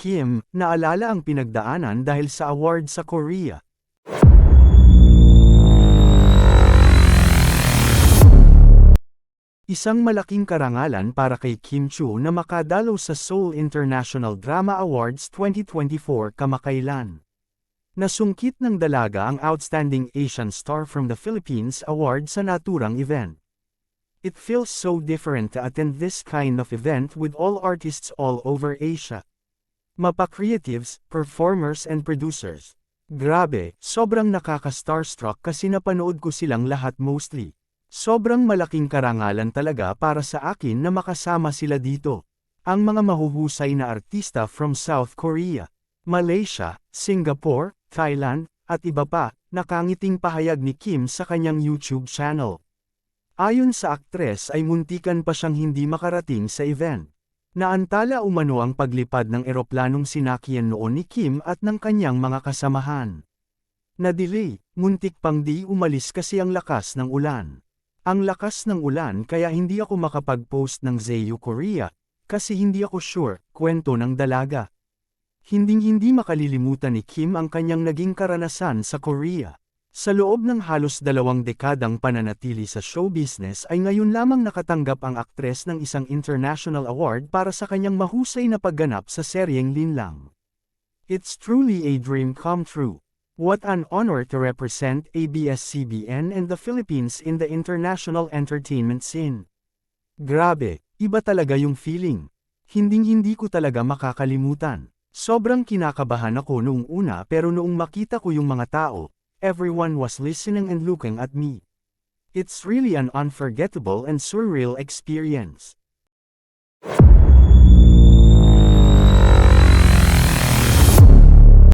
Kim, naalala ang pinagdaanan dahil sa award sa Korea. Isang malaking karangalan para kay Kim Chiu na makadalo sa Seoul International Drama Awards 2024 kamakailan. Nasungkit ng dalaga ang Outstanding Asian Star from the Philippines Award sa naturang event. It feels so different to attend this kind of event with all artists all over Asia. Mapa-creatives, performers and producers. Grabe, sobrang nakaka-starstruck kasi napanood ko silang lahat mostly. Sobrang malaking karangalan talaga para sa akin na makasama sila dito. Ang mga mahuhusay na artista from South Korea, Malaysia, Singapore, Thailand, at iba pa, nakangiting pahayag ni Kim sa kanyang YouTube channel. Ayon sa aktres ay muntikan pa siyang hindi makarating sa event. Naantala umano ang paglipad ng eroplanong sinakyan noon ni Kim at ng kanyang mga kasamahan. Na-delay, muntik pang di umalis kasi ang lakas ng ulan. Ang lakas ng ulan kaya hindi ako makapag-post ng Zayu Korea, kasi hindi ako sure, kwento ng dalaga. Hinding-hindi makalilimutan ni Kim ang kanyang naging karanasan sa Korea. Sa loob ng halos 2 dekadang pananatili sa show business ay ngayon lamang nakatanggap ang aktres ng isang international award para sa kanyang mahusay na pagganap sa seryeng Linlang. It's truly a dream come true. What an honor to represent ABS-CBN and the Philippines in the international entertainment scene. Grabe, iba talaga yung feeling. Hinding-hindi ko talaga makakalimutan. Sobrang kinakabahan ako noong una pero noong makita ko yung mga tao, everyone was listening and looking at me. It's really an unforgettable and surreal experience.